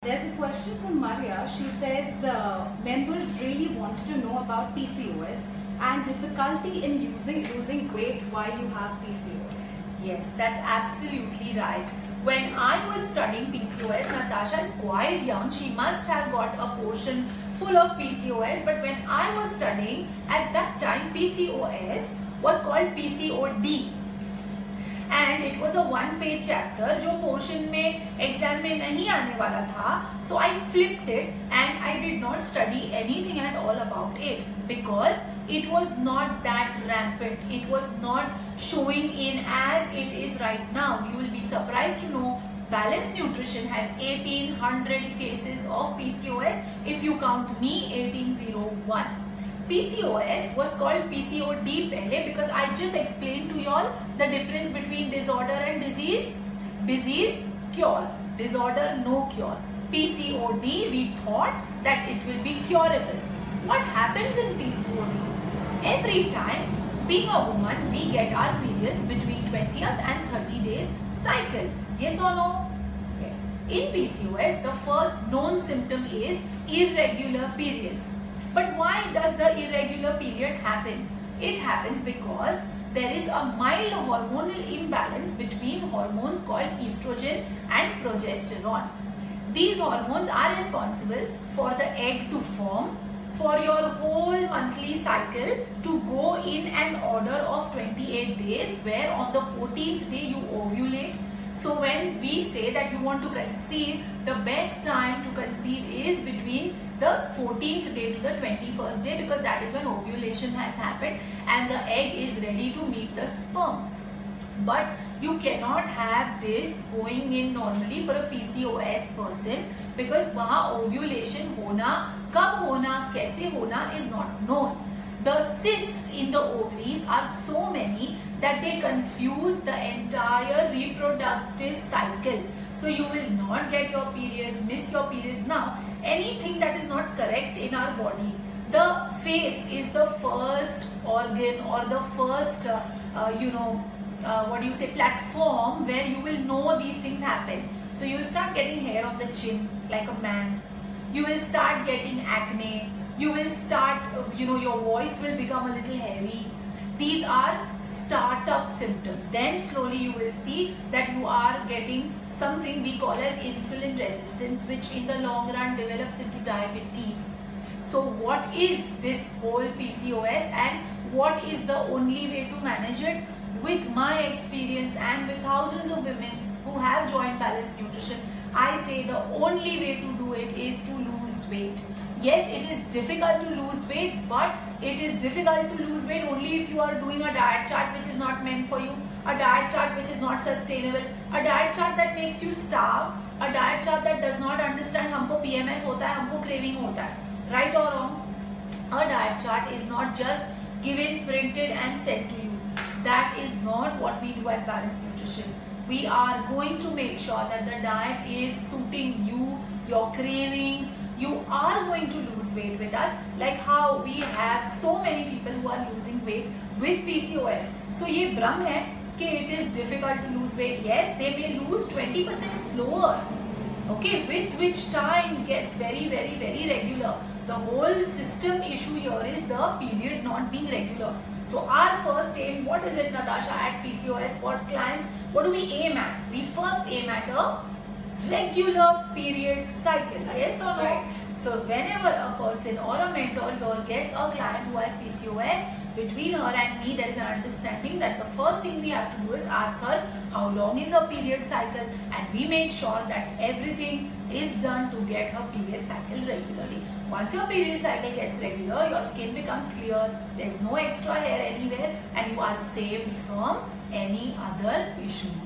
There's a question from Maria. She says members really wanted to know about PCOS and difficulty in losing weight while you have PCOS. Yes, that's absolutely right. When I was studying PCOS, Natasha is quite young. She must have got a portion full of PCOS. But when I was studying, at that time PCOS was called PCOD. And it was a one-page chapter जो portion में exam में नहीं आने वाला था. So I flipped it and I did not study anything at all about it because it was not that rampant. It was not showing in as it is right now. You will be surprised to know Balanced Nutrition has 1800 cases of PCOS. If you count me, 1801. PCOS was called PCOD pehle because I just explained to you all the difference between disorder and disease. Disease, cure. Disorder, no cure. PCOD, we thought that it will be curable. What happens in PCOD? Every time, being a woman, we get our periods between 20th and 30 days cycle. Yes or no? Yes. In PCOS, the first known symptom is irregular periods. But why does the irregular period happen? It happens because there is a mild hormonal imbalance between hormones called estrogen and progesterone. These hormones are responsible for the egg to form, for your whole monthly cycle to go in an order of 28 days where on the 14th day you ovulate. So when we say that you want to conceive, the best time to conceive is between the 14th day to the 21st day because that is when ovulation has happened and the egg is ready to meet the sperm. But you cannot have this going in normally for a PCOS person because वहाँ ovulation होना, कब होना, कैसे होना is not known. The cysts in the ovaries are so many that they confuse the entire reproductive cycle. So you will not get your periods, miss your periods. Now, anything that is not correct in our body, the face is the first organ or the first, platform where you will know these things happen. So you will start getting hair on the chin like a man. You will start getting acne. You will start, your voice will become a little heavy. These are startup symptoms. Then slowly you will see that you are getting something we call as insulin resistance, which in the long run develops into diabetes. So what is this whole PCOS and what is the only way to manage it? With my experience and with thousands of women who have joined Balanced Nutrition, I say the only way to do it is to lose weight. Yes, it is difficult to lose weight, but it is difficult to lose weight only if you are doing a diet chart which is not meant for you, a diet chart which is not sustainable, a diet chart that makes you starve, a diet chart that does not understand हमको PMS होता है, हमको craving होता है. Right or wrong? A diet chart is not just given, printed and sent to you. That is not what we do at Balanced Nutrition. We are going to make sure that the diet is suiting you, your cravings. You are going to lose weight with us, like how we have so many people who are losing weight with PCOS. So ये भ्रम है कि it is difficult to lose weight. Yes, they may lose 20% slower. Okay, with which time gets very, very, very regular. The whole system issue here is the period not being regular. So our first aim, what is it, Natasha, at PCOS for clients? What do we aim at? We first aim at a regular period cycle. Yes or no? Right. So whenever a person or a mentor here gets a client who has PCOS, between her and me there is an understanding that the first thing we have to do is ask her how long is her period cycle, and we make sure that everything is done to get her period cycle regularly. Once your period cycle gets regular, your skin becomes clear, there is no extra hair anywhere and you are saved from any other issues.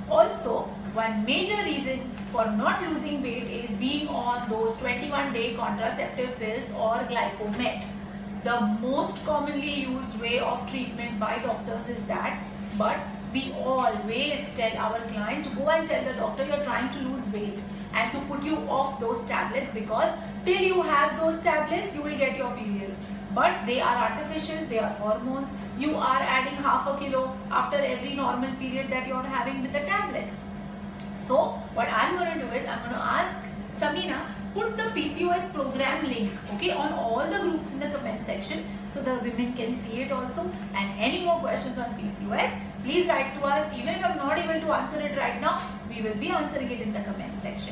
Also, one major reason for not losing weight is being on those 21-day contraceptive pills or glycomet. The most commonly used way of treatment by doctors is that, but we always tell our client to go and tell the doctor you're trying to lose weight and to put you off those tablets because till you have those tablets you will get your periods. But they are artificial, they are hormones. You are adding half a kilo after every normal period that you're having with the tablets. So what I'm going to do is I'm going to ask Samina, put the PCOS program link, okay, on all the groups in the comment section so the women can see it also. And any more questions on PCOS, please write to us. Even if I'm not able to answer it right now, we will be answering it in the comment section.